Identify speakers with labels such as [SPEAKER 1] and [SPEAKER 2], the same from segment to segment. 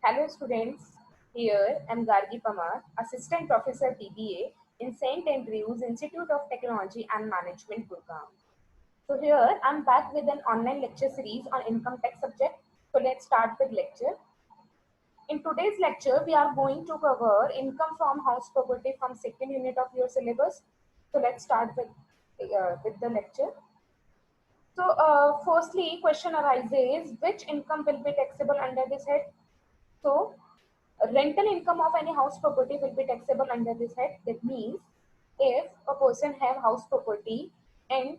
[SPEAKER 1] Hello students, here I am Gargi Pamar, Assistant Professor BBA in St. Andrews Institute of Technology and Management, Gurgaon. So here I am back with an online lecture series on income tax subject. So let's start with lecture. In today's lecture, we are going to cover income from house property from second unit of your syllabus. So let's start with the lecture. So firstly, question arises, which income will be taxable under this head? So rental income of any house property will be taxable under this head. That means if a person have house property and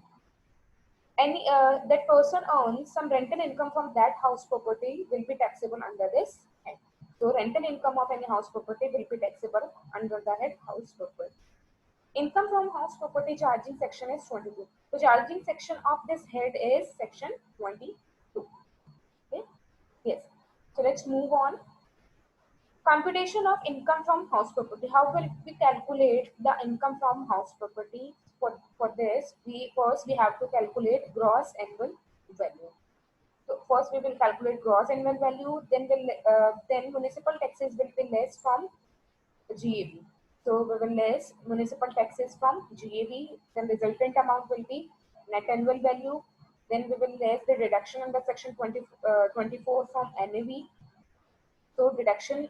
[SPEAKER 1] any that person earns some rental income from that house property will be taxable under this head. So rental income of any house property will be taxable under the head house property. Income from house property charging section is 22. So charging section of this head is section 22. Okay. Yes. So let's move on. Computation of income from house property. How will we calculate the income from house property? For this, we have to calculate gross annual value. So first we will calculate gross annual value. Then municipal taxes will be less from GAV. So we will less municipal taxes from GAV. Then resultant amount will be net annual value. Then we will less the reduction under section 24 from NAV. So deduction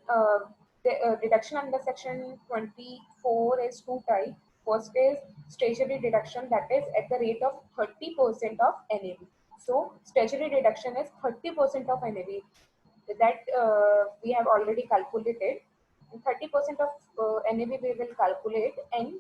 [SPEAKER 1] under section 24 is two types. First is statutory deduction, that is at the rate of 30% of NAV. So statutory deduction is 30% of NAV. That we have already calculated. 30% of NAV we will calculate, and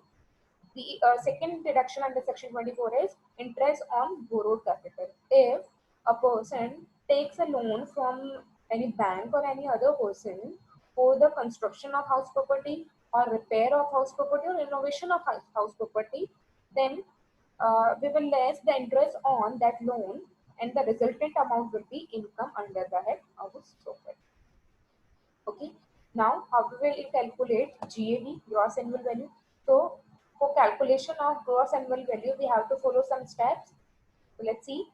[SPEAKER 1] the second deduction under section 24 is interest on borrowed capital. If a person takes a loan from any bank or any other person for the construction of house property or repair of house property or renovation of house property, then we will less the interest on that loan, and the resultant amount will be income under the head house property. Okay. Now, how we will calculate GAV, gross annual value? So, for calculation of gross annual value, we have to follow some steps. So, let's see.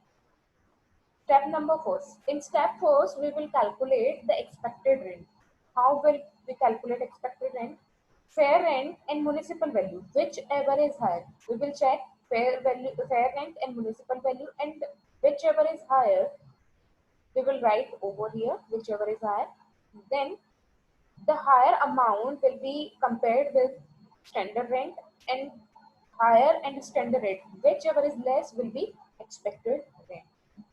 [SPEAKER 1] Step number first. In step first, we will calculate the expected rent. How will we calculate expected rent? Fair rent and municipal value, whichever is higher. We will check fair rent and municipal value, and whichever is higher, we will write over here, whichever is higher. Then the higher amount will be compared with standard rent, and higher and standard rate, whichever is less will be expected rent.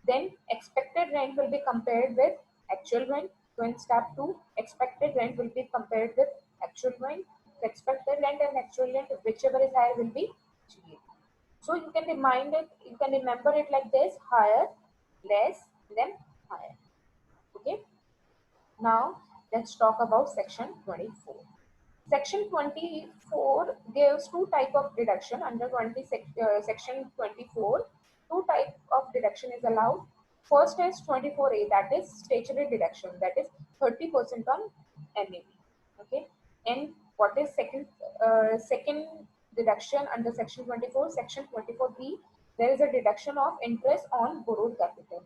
[SPEAKER 1] Then expected rent will be compared with actual rent. So in step 2, expected rent will be compared with actual rent. So expected rent and actual rent, whichever is higher will be GA. So you can remember it like this: higher, less, then higher. Okay. Now, let's talk about section 24. Section 24 gives two type of deduction under section 24. Two type of deduction is allowed. First is 24A, that is statutory deduction, that is 30% on NAV. Okay, and what is second deduction under section 24? Section 24B, there is a deduction of interest on borrowed capital.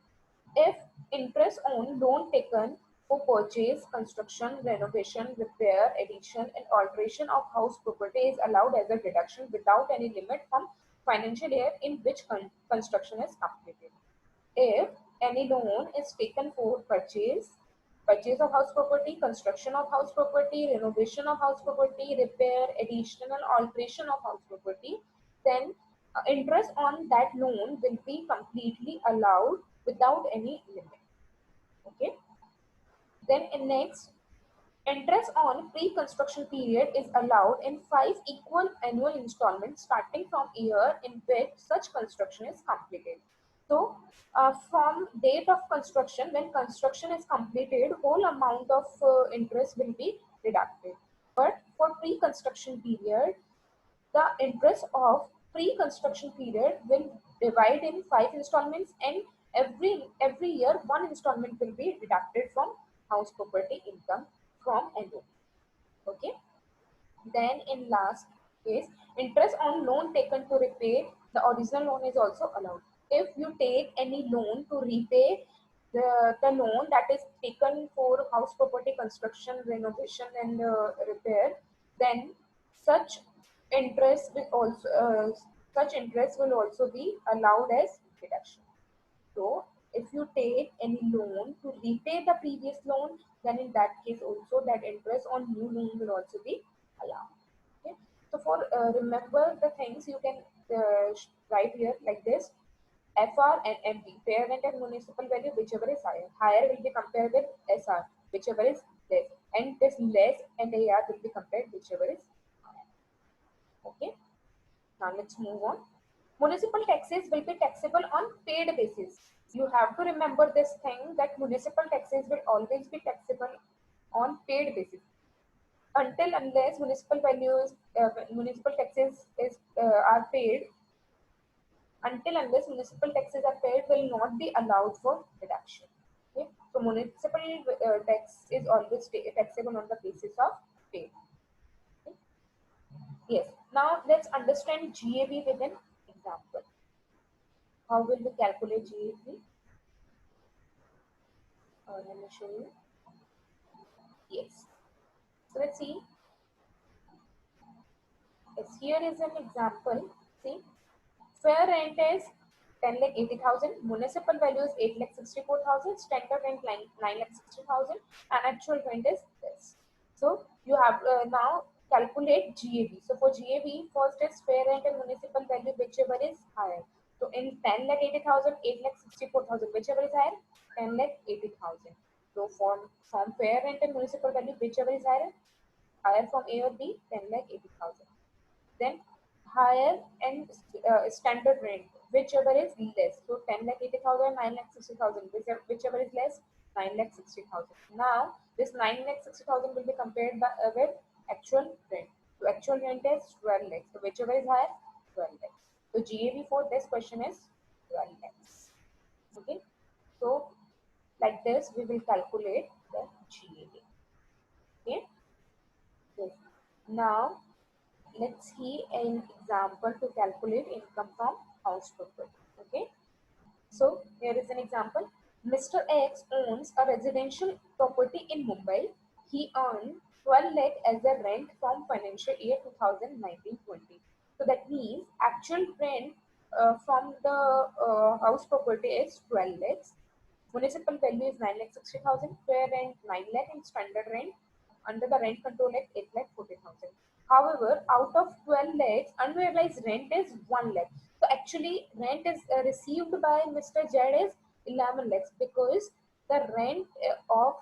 [SPEAKER 1] If interest on loan taken for purchase, construction, renovation, repair, addition, and alteration of house property is allowed as a deduction without any limit from financial year in which construction is completed. If any loan is taken for purchase of house property, construction of house property, renovation of house property, repair, additional alteration of house property, then interest on that loan will be completely allowed without any limit. Okay. Then in next, interest on pre-construction period is allowed in 5 equal annual installments starting from year in which such construction is completed. So, from date of construction, when construction is completed, whole amount of interest will be deducted. But for pre-construction period, the interest of pre-construction period will divide in 5 installments, and every year one installment will be deducted from house property income from annual. Okay. Then in last case, interest on loan taken to repay the original loan is also allowed. If you take any loan to repay the loan that is taken for house property construction, renovation, and repair, then such interest will also be allowed as deduction. So if you take any loan to repay the previous loan, then in that case also that interest on new loan will also be allowed. Okay. So for remember the things you can write here like this: FR and MV, fair rent and municipal value, whichever is higher. Higher will be compared with SR, whichever is less, and this less and AR will be compared whichever is higher. Okay. Now let's move on. Municipal taxes will be taxable on paid basis. You have to remember this thing that municipal taxes will always be taxable on paid basis. Until unless municipal taxes are paid, until unless municipal taxes are paid, will not be allowed for deduction. Okay? So municipal tax is always taxable on the basis of paid. Okay? Yes. Now let's understand GAV with an example. How will we calculate GAV? Let me show you. Yes. So let's see. Yes, here is an example. See, fair rent is 10 lakh 80,000, municipal value is 8 lakh 64,000, standard rent 9 lakh 60,000, and actual rent is this. So you have now calculate GAV. So for GAV, first is fair rent and municipal value, whichever is higher. So in 10 lakh 80,000, 8 lakh 64,000, whichever is higher, 10 lakh 80,000. So from fair rent and municipal value, whichever is higher from A or B, 10 lakh 80,000. Then higher and standard rent, whichever is less. So 10 lakh 80,000, 9 lakh 60,000, whichever is less, 9 lakh 60,000. Now this 9 lakh 60,000 will be compared with actual rent. So actual rent is 12 lakhs. So whichever is higher, 12 lakhs. So GAV for this question is 12 lakhs. Okay. So like this we will calculate the GAV. Okay. Yes. Now let's see an example to calculate income from house property. Okay, so here is an example. Mr. X owns a residential property in Mumbai. He earned 12 lakh as a rent from financial year 2019-20. So that means actual rent from the house property is 12 lakhs. Municipal value is 9 lakh 60,000, fair rent 9 lakh, and standard rent under the rent control act 8 lakh 40,000. However, out of 12 lakhs, unrealized rent is 1 lakh. So actually, rent is received by Mr. Jed is 11 lakhs because the rent of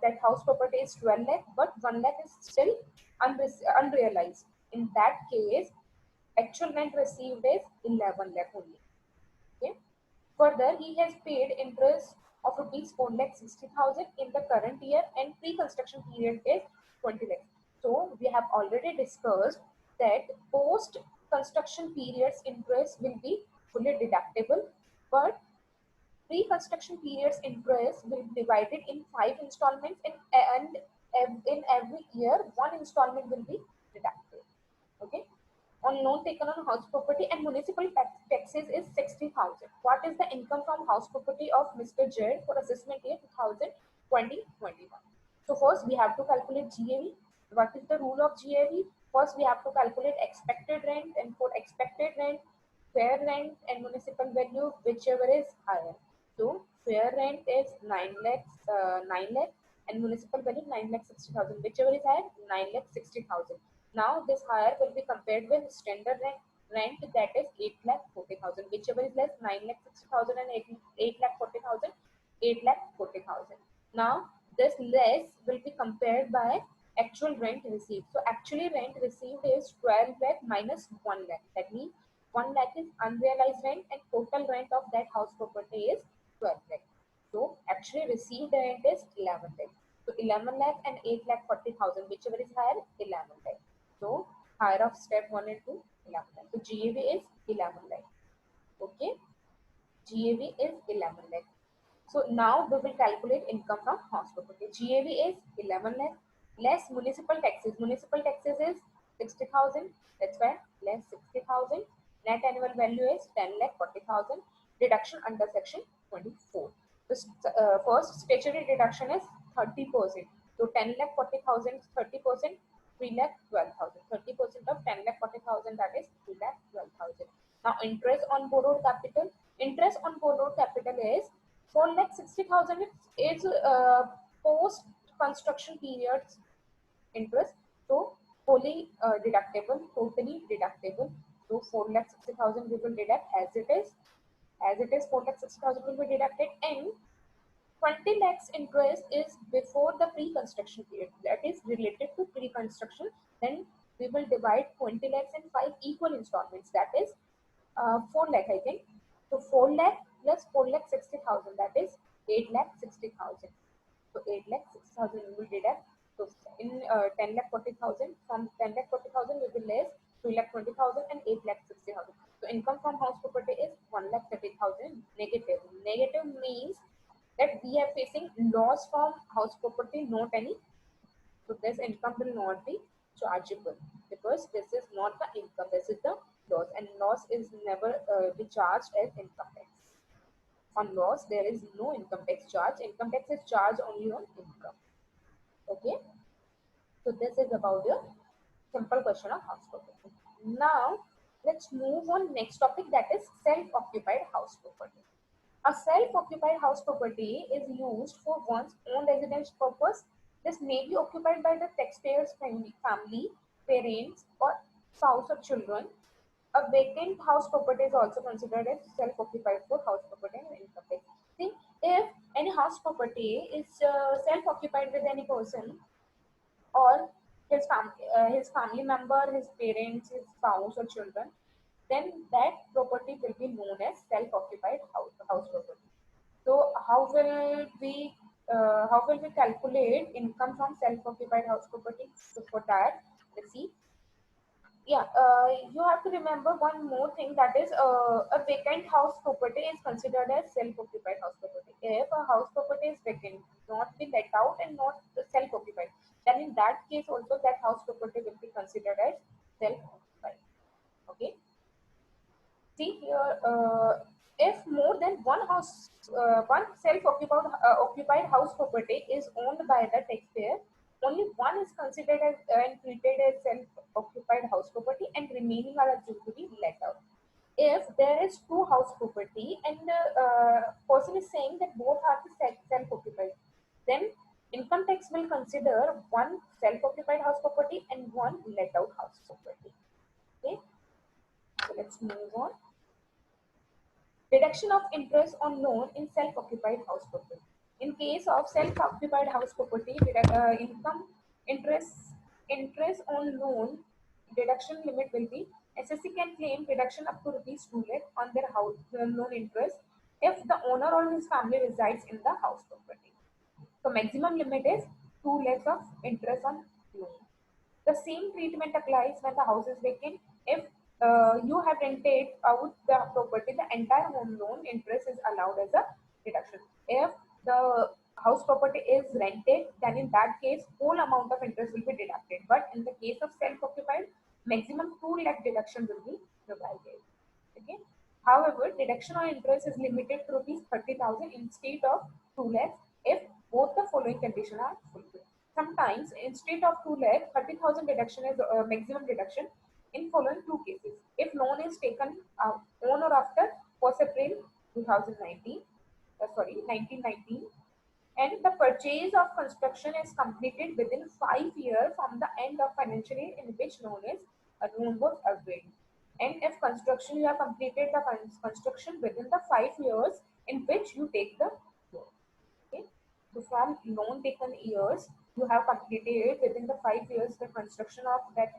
[SPEAKER 1] that house property is 12 lakh, but 1 lakh is still unrealized. In that case, actual rent received is 11 lakh only. Okay. Further, he has paid interest of rupees 4 lakh 60,000 in the current year and pre-construction period is 20 lakhs. So we have already discussed that post-construction periods interest will be fully deductible, but pre-construction periods interest will be divided in 5 installments and in every year one installment will be deducted. Okay. On loan taken on house property and municipal taxes is 60,000. What is the income from house property of Mr. Jared for assessment year 2020-21? So first we have to calculate GAV. What is the rule of GAV? First we have to calculate expected rent, and for expected rent, fair rent and municipal value, whichever is higher. So fair rent is 9 lakhs, and municipal value 9 lakh 60,000. Whichever is higher, 9 lakh 60,000. Now this higher will be compared with standard rent that is 8 lakh 40,000. Whichever is less, 9 lakh 60,000 and 8 lakh 40,000, 8 lakh 40,000. Now this less will be compared by actual rent received. So actually rent received is 12 lakh minus 1 lakh. That means 1 lakh is unrealized rent and total rent of that house property is 12 lakh. So actually received rent is 11 lakh. So 11 lakh and 8 lakh 40,000, whichever is higher, 11 lakh. So higher of step 1 and 2, 11 lakh. So GAV is 11 lakh. Okay, GAV is 11 lakh. So now we will calculate income from house property. GAV is 11 lakh less municipal taxes. Municipal taxes is 60,000. That's why less 60,000. Net annual value is 10 lakh 40,000. Deduction under section 24. First statutory deduction is 30%. So 10 lakh 40,000 30%, 3 lakh 12,000. 30% of 10 lakh 40,000, that is 3 lakh 12,000. Now interest on borrowed capital. Interest on borrowed capital is 4 lakh 60,000 is post construction periods interest. So fully deductible, totally deductible. So 4 lakh 60,000 we will deduct as it is. As it is, 4 lakh 60,000 will be deducted, and 20 lakhs interest is before the pre-construction period. That is related to pre-construction. Then we will divide 20 lakhs in 5 equal installments. That is 4 lakh, I think. So 4 lakh plus 4 lakh 60,000. That is 8 lakh 60,000. So 8 lakh 60,000 we will deduct. So in 10 lakh 40,000, from 10 lakh 40,000 we will less 2 lakh 20,000 and 8 lakh 60,000. So income from house property is 1 lakh 30,000 negative. Negative means that we are facing loss from house property, not any. So this income will not be chargeable because this is not the income. This is the loss, and loss is never be charged as income tax. On loss, there is no income tax charge. Income tax is charged only on income. Okay. So this is about the simple question of house property. Now let's move on next topic, that is self-occupied house property. A self-occupied house property is used for one's own residence purpose. This may be occupied by the taxpayer's family, parents, or spouse or children. A vacant house property is also considered as self-occupied for house property and income tax. See, if any house property is self-occupied with any person, or his family member, his parents, his spouse or children, then that property will be known as self-occupied house property. So how will we calculate income from self-occupied house property? So for that, let's see. Yeah, you have to remember one more thing, that is a vacant house property is considered as self-occupied house property. If a house property is vacant, not be let out and not self-occupied, then in that case also that house property will be considered as self-occupied. Okay. See here, if more than one self-occupied occupied house property is owned by the taxpayer, only one is considered as and treated as self-occupied house property, and remaining are assumed to be let out. If there is two house property and the person is saying that both are the self-occupied, then income tax will consider one self-occupied house property and one let out house property. Okay, so let's move on. Deduction of interest on loan in self-occupied house property. In case of self-occupied house property, income interest interest on loan deduction limit will be, SSC can claim deduction up to rupees 2 lakh on their house loan interest if the owner or his family resides in the house property. So maximum limit is 2 lakhs of interest on loan. The same treatment applies when the house is vacant. If you have rented out the property, the entire home loan interest is allowed as a deduction. If the house property is rented, then in that case, whole amount of interest will be deducted. But in the case of self-occupied, maximum 2 lakh deduction will be provided. Okay. However, deduction on interest is limited to rupees 30,000 instead of 2 lakhs if both the following conditions are fulfilled. Sometimes instead of 2 lakh, 30,000 deduction is maximum deduction in following two cases. If loan is taken on or after 1st April 2019, 1919, and the purchase of construction is completed within 5 years from the end of financial year in which loan was agreed. And if construction, you have completed the construction within the 5 years in which you take the loan. Okay. So from loan taken years, you have completed within the 5 years the construction of that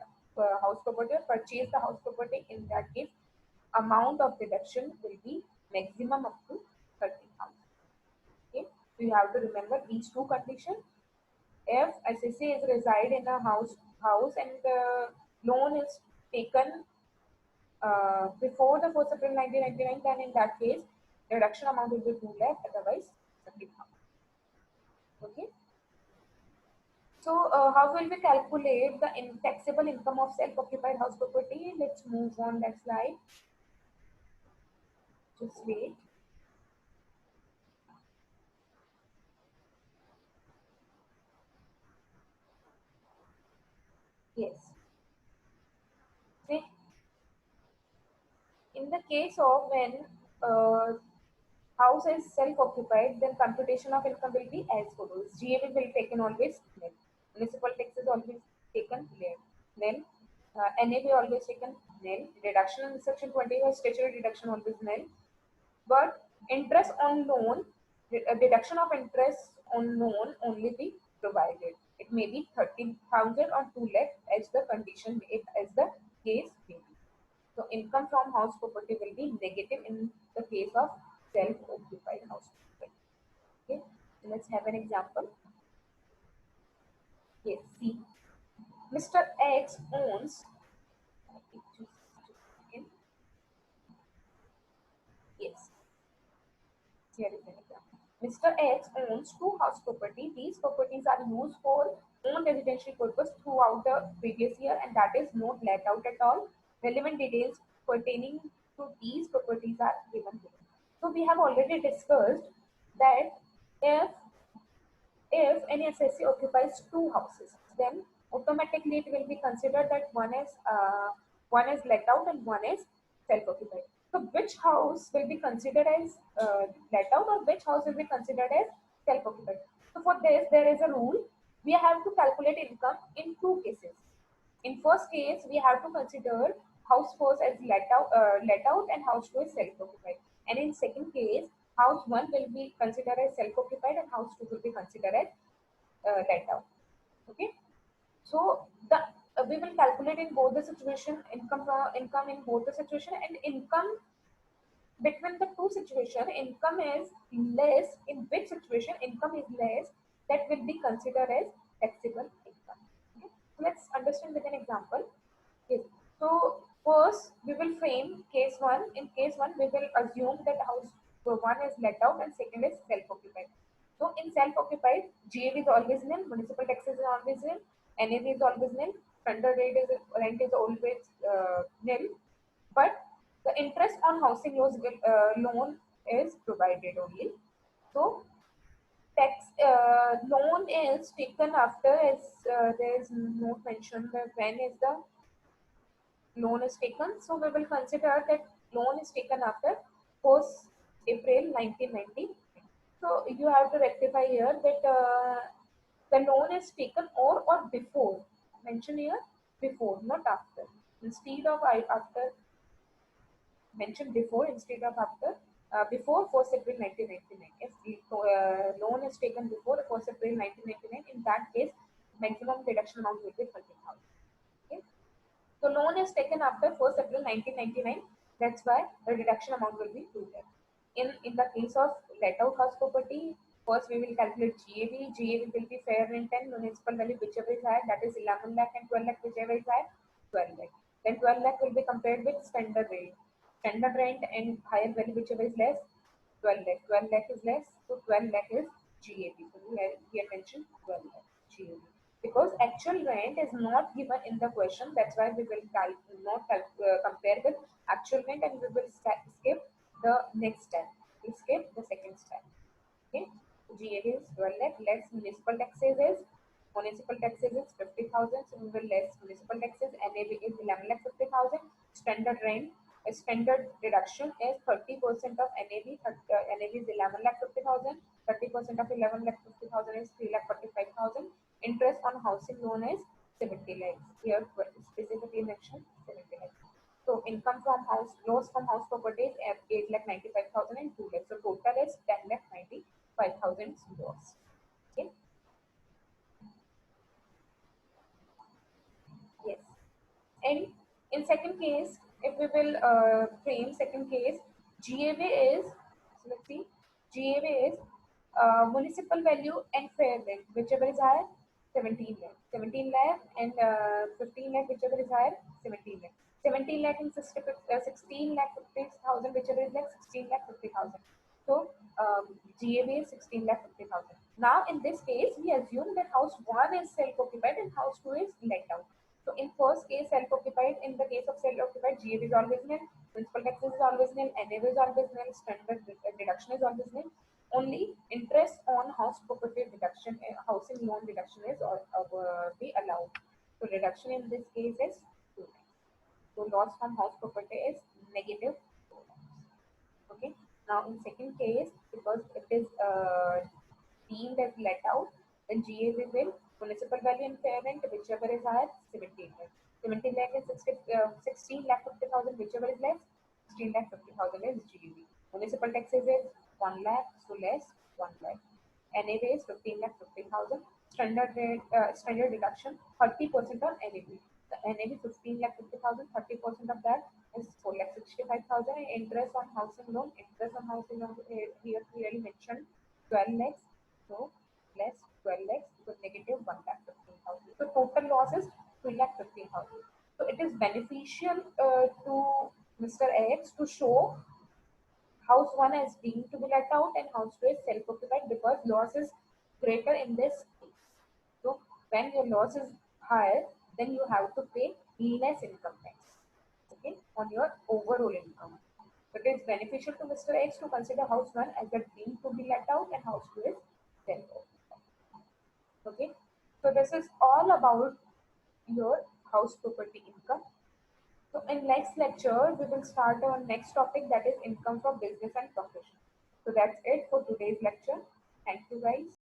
[SPEAKER 1] house property, or purchase the house property. In that case, amount of deduction will be maximum up to 30,000. Okay. So you have to remember these two conditions. If SSA is reside in a house and the loan is taken before the 1st April 1999, then in that case, the reduction amount will be 2 lakh, otherwise 30,000. Okay. So how will we calculate the taxable income of self-occupied house property? Let's move on that slide. Just wait. In the case of when uh, house is self-occupied, then computation of income will be as follows. GAV will taken always nil. Municipal tax is always taken nil. NAV always taken nil. Reduction in section 20 was statutory deduction always nil. But interest on loan, deduction of interest on loan only be provided. It may be 30,000 or 2 lakh as the condition, as the case may be. So income from house property will be negative in the case of self-occupied house property. Okay, so let's have an example. Yes, see, Mr. X owns. Yes, here is an example. Mr. X owns two house property. These properties are used for own residential purpose throughout the previous year, and that is not let out at all. Relevant details pertaining to these properties are given here. So we have already discussed that if any assessee occupies two houses, then automatically it will be considered that one is let out and one is self-occupied. So which house will be considered as let out, or which house will be considered as self-occupied? So for this, there is a rule. We have to calculate income in two cases. In first case, we have to consider house first as let out, and house two is self-occupied. And in second case, house one will be considered as self-occupied, and house two will be considered as let out. Okay. So the we will calculate in both the situation income in both the situation, and income between the two situation, income is less. In which situation income is less, that will be considered as taxable income. Okay? So let's understand with an example. Yes. So first we will frame case one. In case one, we will assume that house one is let out and second is self-occupied. So in self-occupied, GAV is always nil, municipal taxes is always nil, NAV is always nil, standard rent is always nil, but the interest on housing loan is provided only. So tax loan is taken after, as there is no mention that when is the loan is taken. So we will consider that loan is taken after 1st April 1990. So you have to rectify here that the loan is taken or before. Mention here before, not after. Instead of after, mentioned before instead of after. Before 1st April 1999. If the loan is taken before 1st April 1999, in that case, maximum deduction amount will be 30,000. Okay. So loan is taken after 1st April 1999. That's why the deduction amount will be 2 lakh. In the case of let out house property, first we will calculate GAV. GAV will be fair rent and municipal value, whichever is higher, that is 11 lakh, and 12 lakh, whichever is higher, 12 lakh. Then 12 lakh will be compared with standard rate. Standard rent and higher value, whichever is less, 12 lakh. 12 lakh is less, so 12 lakh is GAV. So we have mentioned 12 lakh GAV. Because actual rent is not given in the question, that's why we will compare with actual rent, and we will skip the next step. We skip the second step. Okay, GAV is 12 lakh, less municipal taxes is 50,000, so we will less municipal taxes. NAV is 11 lakh 50,000. Standard rent, standard deduction is 30% of NAV. NAV is 11 lakh 50,000. 30% of 11 lakh 50,000 is 3 lakh 45,000. Interest on housing loan is 70 lakhs. Here specifically mentioned 70 lakhs. So income from house, loss from house properties 8 lakh 95,000 and 2 lakhs. So total is 10 lakh 95,000 loss. Okay. Yes. And in second case, if we will frame second case, GAV is, so let's see, GAV is municipal value and fair rent, whichever is higher, 17 lakh. 17 lakh and 15 lakh, whichever is higher, 17 lakh. 17 lakh and 16 lakh 50,000, whichever is like 16 lakh 50,000. So GAV is 16 lakh 50,000. Now in this case, we assume that house 1 is self-occupied and house 2 is let out. So in first case, self-occupied, in the case of self-occupied, GAV is always nil, principal taxes is always nil, NAV is always nil, standard deduction is always nil. Only interest on house property deduction, housing loan deduction is be allowed. So reduction in this case is 2 lakhs. So loss from house property is negative Now, in second case, because it is deemed as let out, then GAV will municipal value and fair rent, whichever is higher, 17 lakh. 17 lakh and 16 lakh 50,000, whichever is less, 16 lakh 50,000 is GAV. Municipal taxes is 1 lakh, so less 1 lakh. NAV is 15 lakh 50,000. Standard rate, standard deduction 30% on NAV. The NAV 15 lakh 50,000, 30% of that is 4 lakh 65,000. Interest on housing loan, interest on housing loan here clearly mentioned 12 lakhs. So less 12 lakhs, so negative 1 lakh 15,000. So total loss is 3 lakh 15,000. So it is beneficial to Mr. X to show house 1 is deemed to be let out and house 2 is self-occupied because loss is greater in this case. So when your loss is higher, then you have to pay less income tax, okay, on your overall income. So it is beneficial to Mr. X to consider house 1 as a deemed to be let out and house 2 is self-occupied. Okay, so this is all about your house property income. So in next lecture, we will start our next topic, that is income from business and profession. So that's it for today's lecture. Thank you guys.